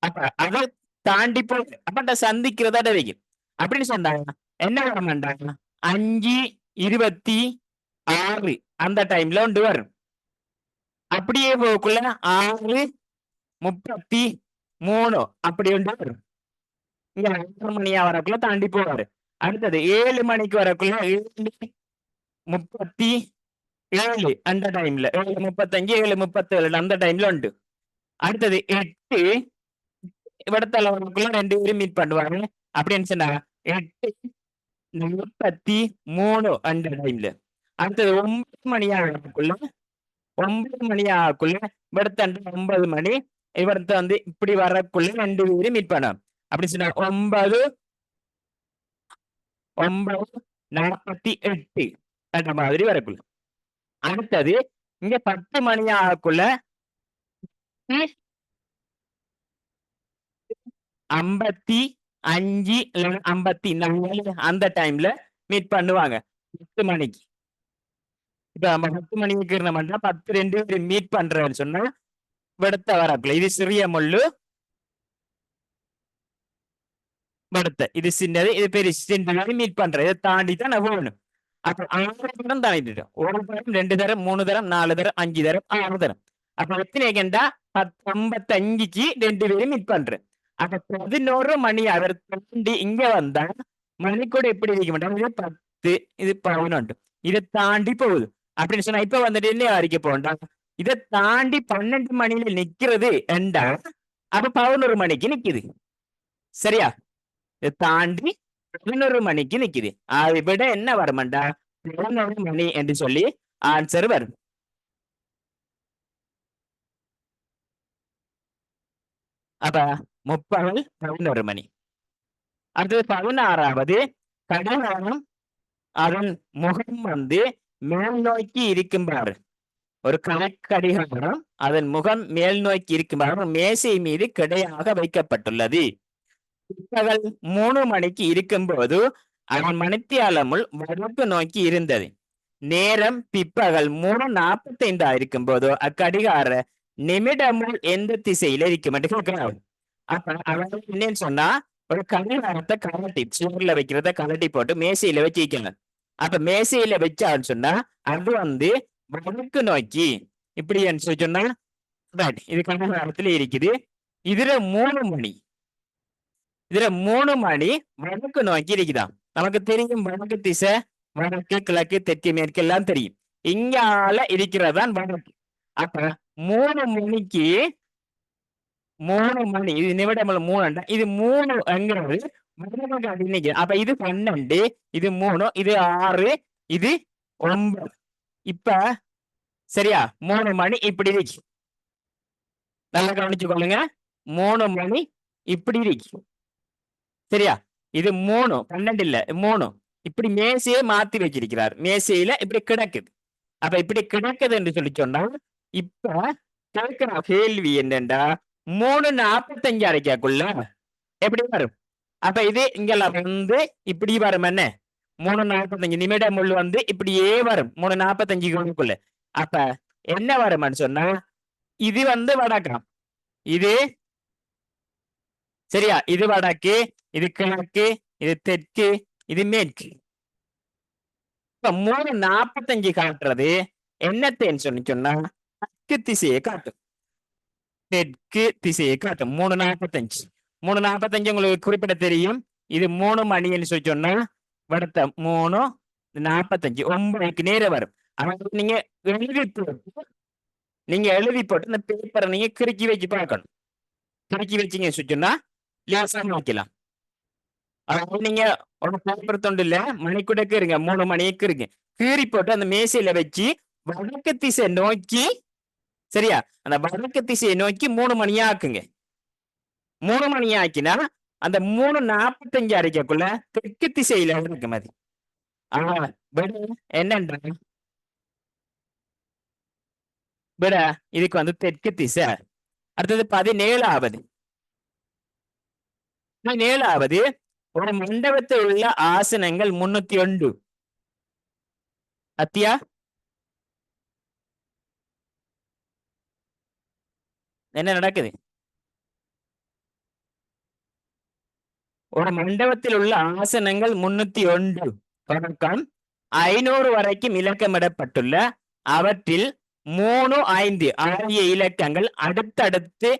அப்ப அதை தாண்டி போய் அப்ப சந்திக்கிற தடவைகள் அப்படின்னு சொன்னாங்க. என்ன வர மாட்டாங்க, 5:26 அந்த டைம்ல ஒன்று வரும். அப்படியே போக்குள்ள 6:33 அப்படி ஒன்று வரும். இங்க 6 மணியா வரக்குள்ள தாண்டி போவாரு. அடுத்தது 7 மணிக்கு வரக்குள்ள 7:37 அந்த டைம்ல, 7:35 7:37 அந்த டைம்ல உண்டு. அடுத்தது 8 இவடத்துல வரக்குள்ள 2 பேரும் மீட் பண்ணுவாங்க அப்படின்னு சொன்னாங்க. 8:43 அந்த டைம்ல. அடுத்தது 9 மணி ஆகக்குள்ள 9 மணி ஆகக்குள்ள இவடத்த 9 மணி இவரத்த வந்து இப்படி வரக்குள்ள 2 பேரும் மீட் பண்ணுவாங்க அப்படின்னு சொன்னா 9:48 அந்த மாதிரி வரக்குள்ள. அடுத்தது இங்க 10 மணி ஆகக்குள்ள 55 இல்லைன்னா 54 அந்த டைம்ல மீட் பண்ணுவாங்க 10 மணிக்கு. இப்ப நம்ம 10 மணிக்கு இருந்தோம்னா 10 2 மீட் பண்றேன்னு சொன்னா விடத்த வரக்குள்ள இது சிறிய முள்ளு, விடத்த இது சின்னது, இது பெரிய சின்னது மீட் பண்ற, இதை தாண்டி தான் நான் போகணும். அப்ப 6 தரம் தாண்டிட்டோம். 1 தரம் 2 தரம் 3 தரம் 4 தரம் 5 தரம் 6 தரம். அப்ப எத்தனை கண்டா 10:55க்கு 2 பேரும் மீட் பண்றேன். அப்ப 11 மணி அவர் தாண்டி இங்க வந்தா மணிக்கூட எப்படி இருக்க மாட்டாங்க, இது 10 இது 11 இதை தாண்டி போகுது அப்படின்னு சொன்னா இப்ப வந்துட்டு என்ன அறிக்கை போண்டாங்க, இதை தாண்டி 12 மணியில நிக்கிறது என்றா அப்ப 11 மணிக்கு நிக்குது. சரியா, இதை தாண்டி 11 மணிக்கு நிக்குது. அதை விட என்ன வருமாண்டா 11 மணி என்று சொல்லி ஆன்சர் வரும். அப்ப முற்பகல் 11 மணி. அடுத்தது 16வது கடிகாரம் அதன் முகம் வந்து மேல் நோக்கி இருக்கும்பாரு. ஒரு கடிகாரம் அதன் முகம் மேல் நோக்கி இருக்கும்பாரு மேசை மீது கிடையாக வைக்கப்பட்டுள்ளது. பிற்பகல் 3 மணிக்கு இருக்கும்போது அதன் மணித்தியாலமுள் வடக்கு நோக்கி இருந்தது. நேரம் பிற்பகல் 3:45 இருக்கும்போது அக்கடிகார நிமிடமுள் எந்த திசையில இருக்கும் என்று கேட்கிறார். அப்ப அவன் என்னன்னு சொன்னா ஒரு கடிகாரத்தை கலட்டி சுவர்ல வைக்கிறத கலட்டி போட்டு மேசையில வச்சு வைக்கணும். அப்ப மேசையில வச்சான்னு சொன்னா அது வந்து வடக்கு நோக்கி இப்படி சொன்னா இது கடிகாரத்துல இருக்குது. இதுல 3 மணி வடக்கு நோக்கி இருக்குதாம். நமக்கு தெரியும் வடக்கு திசை, வடக்கு கிழக்கு தெற்கு மேற்கு எல்லாம் தெரியும். இங்கால இருக்கிறதான் வடக்கு. அப்ப 3 மணிக்கு 3 மணி இது நிமிடங்கள் 3 இது 3ங்கிறது வடக்கு. அப்ப இது 12 இது 3 இது 6 இது 9. இப்ப சரியா 3 மணி இப்படி இருக்கு. நல்லா கவனிச்சு கொள்ளுங்க. 3 மணி இப்படி இருக்கு. சரியா இது 3 12 இல்ல 3 இப்படி மேசையை மாத்தி வச்சிருக்கிறார். மேசையில இப்படி கிடக்குது. அப்ப இப்படி கிடக்குது என்று சொல்லி சொன்னா இப்ப கேட்கிற கேள்வி என்னண்டா 3:45 அரைக்காக்குள்ள எப்படி வரும்? அப்ப இது இங்கெல்லாம் வந்து இப்படி வரும். என்ன 3:45 நிமிடம் உள்ள வந்து இப்படியே வரும் 3:45 அப்ப என்ன வரும்னு சொன்னா இது வந்து வடக்கம், இது சரியா இது வடக்கு, இது கிழக்கு, இது தெற்கு, இது மேற்கு. இப்ப 3:45 காட்டுறது என்னத்தேன்னு சொன்னா தெற்கு திசையை காட்டும். தெற்கு திசையை காட்டும் 3:45. 3:45 உங்களுக்கு குறிப்பிட தெரியும். இது 3 மணின்னு சொல்லி சொன்னா வடத்த 3:45 9க்கு நேரம் வரும். ஆனால் நீங்க எழுதி போட்டு இந்த பேப்பரை நீங்க கிறுக்கி வச்சு பார்க்கணும். கிறுக்கி வச்சீங்க சொன்னா லேசா வைக்கலாம். அதாவது நீங்க ஒரு பேப்பர் தொண்டு இல்ல மணிக்குடக்கு இருங்க 3 மணிக்கு இருங்க கீறி போட்டு அந்த மேசையில வச்சு வடக்கு திசை நோக்கி சரியா அந்த வடக்கு திசையை நோக்கி 3 மணியா ஆக்குங்க. 3 மணி ஆக்கினா அந்த 3:45 அரைக்கக்குள்ள தெற்கு திசையில இருக்கு மாதிரி. என்னன்ற விட இதுக்கு வந்து தெற்கு திசை. அடுத்தது 17வது ஒரு மண்டபத்தில் உள்ள ஆசனங்கள் 301. அத்தியா என்ன நடக்குது? ஒரு மண்டபத்தில் உள்ள ஆசனங்கள் 301 தொடக்கம் 500 வரைக்கும் இலக்கமிடப்பட்டுள்ள அவற்றில் 3, 5 ஆகிய இலக்கங்கள் அடுத்தடுத்து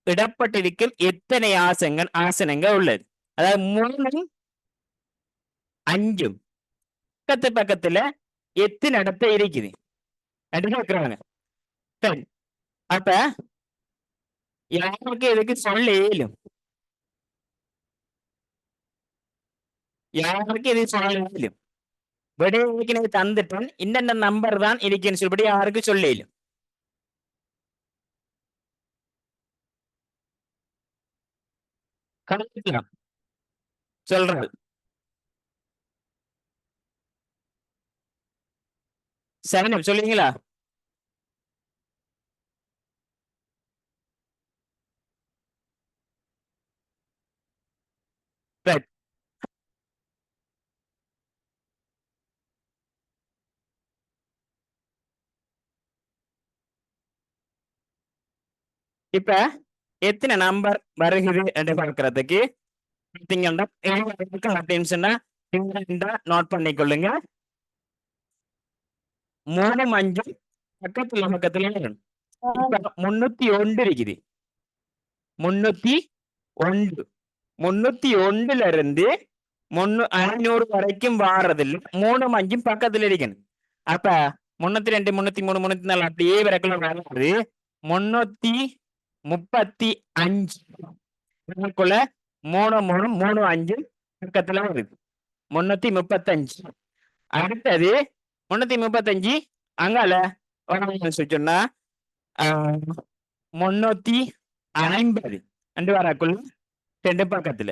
இடப்பட்டிருக்கும் எத்தனை ஆசனங்கள் உள்ளது? அதாவது 3, 5 பக்கத்துல எத்தனை இடத்த இருக்குது கேட்கிறாங்க. சரி அப்ப யாருக்கு எதுக்கு சொல்ல இயலும்? யாருக்கு எது சொல்ல இயலும்? விடைக்கு தந்துட்டேன் இன்னென்ன நம்பர் தான் இருக்குன்னு சொல்லிபடி யாருக்கு சொல்ல இயலும்? கணக்கலாம் சொல்றது சரணம் சொல்லுவீங்களா? இப்ப எத்தனை நம்பர் வருகிறது என்று பார்க்கறதுக்கு நோட் பண்ணிக்கொள்ளுங்க. 3, 5 பக்கத்துல 301 இருக்குது. 301 இருந்து 500 வரைக்கும் வாரதில்லை 3, 5 பக்கத்துல இருக்கணும். அப்ப 302, 303, 304 அப்படியே வரைக்கும் வராது. 335 3, 3, 5 பக்கத்துல வருது 335. அடுத்தது 335 அங்கால சொன்னா 350 அண்டு வரக்குள்ள ரெண்டு பக்கத்துல.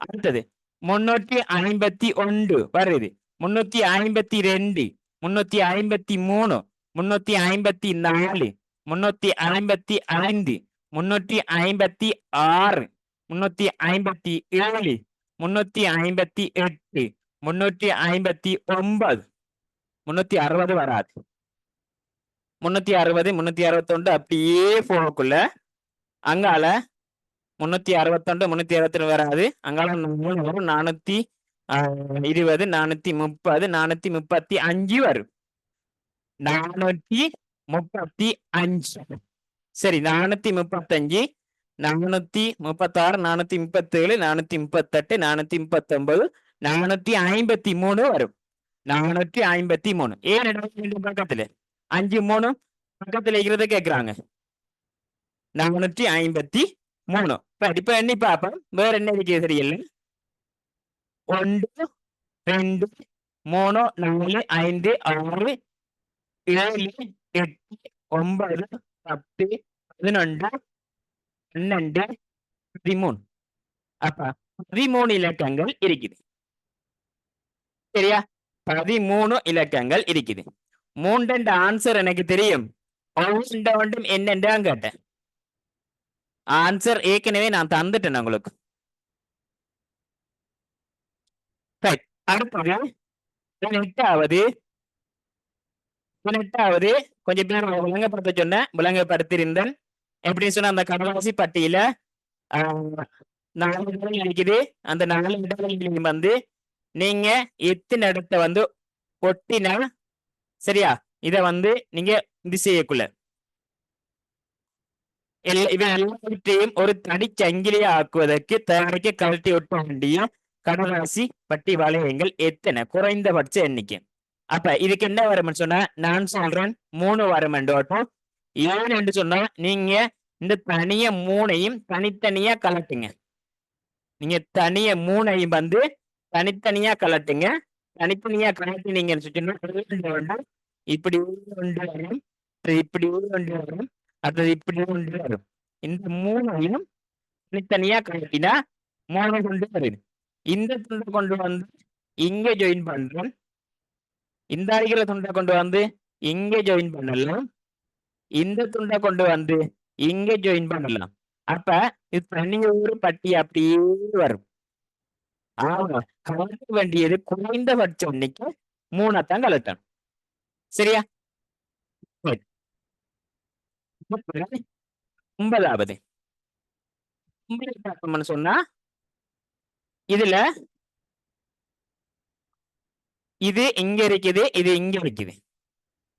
அடுத்தது 351 வருது, 352, 353, 354, 355, 356, 357, 358, 359, 360 வராது. 360, 361 அப்படியே போகக்குள்ள அங்கால 361, 362 வராது. அங்கால 420, 430, 435 வரும். 435. சரி, 435, 436, 437, 438, 439, 453 வரும். 453 ஏன் பக்கத்துல 5 3 பக்கத்துல இருக்கிறத கேக்குறாங்க. 453. இப்ப எண்ணி பார்ப்போம். வேற என்ன இருக்கு தெரியல. 1 2 3 4 5 6 7 8 9 10 11 12 13. அப்ப 13 இலக்கங்கள் இருக்குது. சரியா? 13 இலக்கங்கள் இருக்குது. 3 ஆன்சர் எனக்கு தெரியும். ஒன்றும் என்னென்றான் கேட்டேன். ஆன்சர் ஏற்கனவே நான் தந்துட்டேன் உங்களுக்கு. அடுத்தது 18வது கொஞ்சம் பேர் விளங்கப்படுத்த சொன்ன விளங்கப்படுத்திருந்தேன். எப்படின்னு சொன்னா அந்த கடலாசி பட்டியல 4 இடங்கள் இருக்குது. அந்த 4 இடங்களையும் வந்து நீங்க எத்தனை இடத்த வந்து ஒட்டினா சரியா, இத வந்து நீங்க இது செய்யக்குள்ள இவன் எல்லாவற்றையும் ஒரு தடிச்சங்கிலியா ஆக்குவதற்கு தயாரிக்க கழட்டி ஒட்ட வேண்டிய கடலாசி பட்டி வளையங்கள் எத்தனை, குறைந்தபட்ச எண்ணிக்கை. அப்ப இதுக்கு என்ன வரும்னு சொன்னா நான் சொல்றேன் 3 வரும் என்றோட்டும். ஏன் என்று சொன்னா நீங்க இந்த தனிய 3ஐயும் தனித்தனியா கலட்டுங்க. நீங்க தனிய 3ஐயும் வந்து தனித்தனியா கலட்டுங்க. தனித்தனியா கலட்டினீங்கன்னு சொன்னா இப்படி ஒன்று வரும், இப்படி ஒன்று வரும், அடுத்தது இப்படி ஒன்று வரும். இந்த 3ஐயும் தனித்தனியா கலட்டினா 3 கொண்டு வருது. இந்த துண்டை கொண்டு வந்து இங்க ஜாயின் பண்றோம். இந்த அடிக்கிற துண்டை கொண்டு வந்து இங்க ஜாயின் பண்ணலாம். இந்த துண்டை கொண்டு வந்து இங்க ஜாயின் பண்ணலாம். அப்ப இது தனிய ஒரு பட்டி அப்படியே வரும். ஆமா, கலட்ட வேண்டியது குறைந்தபட்ச எண்ணிக்கை 3 கலட்டணும். சரியா? 9வது சொன்னா இதுல இது இங்க இருக்குது, இது இங்க இருக்குது.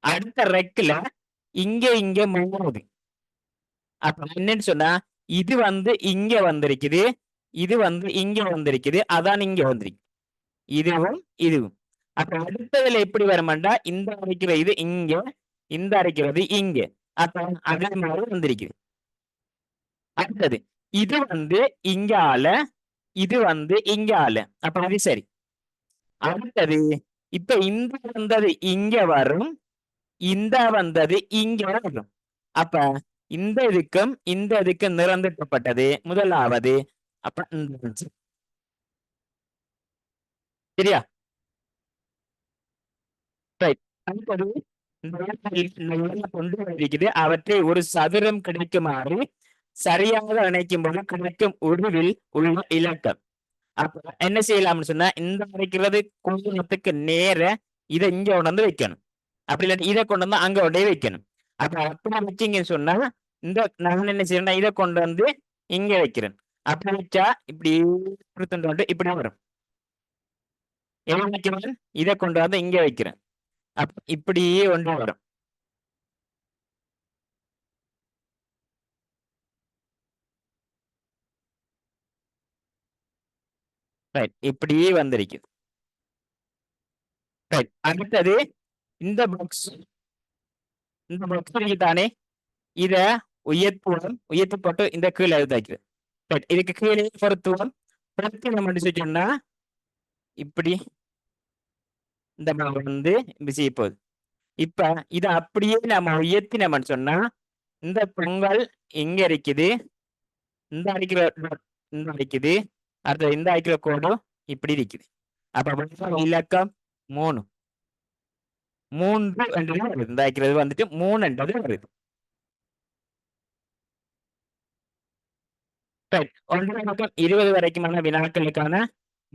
அடுத்த ரெக்குல இங்க மாறுது. அப்ப என்னன்னு சொன்னா இது வந்து இங்க வந்திருக்குது, இது வந்து இங்க வந்திருக்குது, அதான் இங்க வந்திருக்கு. இதுவும் இதுவும். அப்ப அடுத்ததுல எப்படி வருமாண்டா இந்த அரைக்கிற இது இங்க, இந்த அரைக்கிறது இங்க. அப்ப அதே மாதிரி வந்திருக்குது. அடுத்தது இது வந்து இங்க ஆல, இது வந்து இங்க ஆல. அப்ப அது சரி. அடுத்தது இப்ப இந்த வந்தது இங்க வரும், இந்த வந்தது இங்க வரும். அப்ப இந்த இதுக்கும் நிரந்தரப்பட்டது முதலாவது. அப்ப சரியா? அடுத்தது கொண்டு வந்திருக்குது. அவற்றை ஒரு சதுரம் கிடைக்குமாறு சரியாக இணைக்கும் போது கிடைக்கும் உருவில் உள்ள இலக்கம். அப்ப என்ன செய்யலாம்னு சொன்னா இந்த அரைக்கிறது கோணத்துக்கு நேர இதை இங்க கொண்டு வந்து வைக்கணும். அப்படி இல்லாட்டி இதை கொண்டு வந்து அங்க உடைய வைக்கணும். அப்ப அப்படி வச்சீங்கன்னு சொன்னா இந்த நான் என்ன செய்யறேன்னா இதை கொண்டு வந்து இங்க வைக்கிறேன். அப்படி வச்சா இப்படி இப்படி வரும். என்ன வைக்கிறேன், இதை கொண்டு வந்து இங்க வைக்கிறேன். அப்ப இப்படியே ஒன்று வரும். ரைட், இப்படியே வந்திருக்குது. ரைட், அடுத்தது இந்த பாக்ஸ் தானே, இத உயர்த்து போட்டு இந்த கீழே எழுதாக்கிறது. ரைட், இதுக்கு கீழே பொருத்துவோம். நம்ம சொன்னா இப்படி இந்த வந்து இப்படி செய்ய போகுது. இப்ப இத அப்படியே நம்ம உயர்த்தினோம்னு சொன்னா இந்த பொங்கல் இங்க இருக்குது, இந்த அடிக்கிற இந்த அடிக்குது, அடுத்தது இந்த அடிக்கிற கோடும் இப்படி இருக்குது. அப்ப வர்க்க இலக்கம் 3 என்றது வருது. இந்த அடிக்கிறது வந்துட்டு 3 என்றது வருது. சரி, 1 முதல் 20 வரைக்குமான வினாக்களுக்கான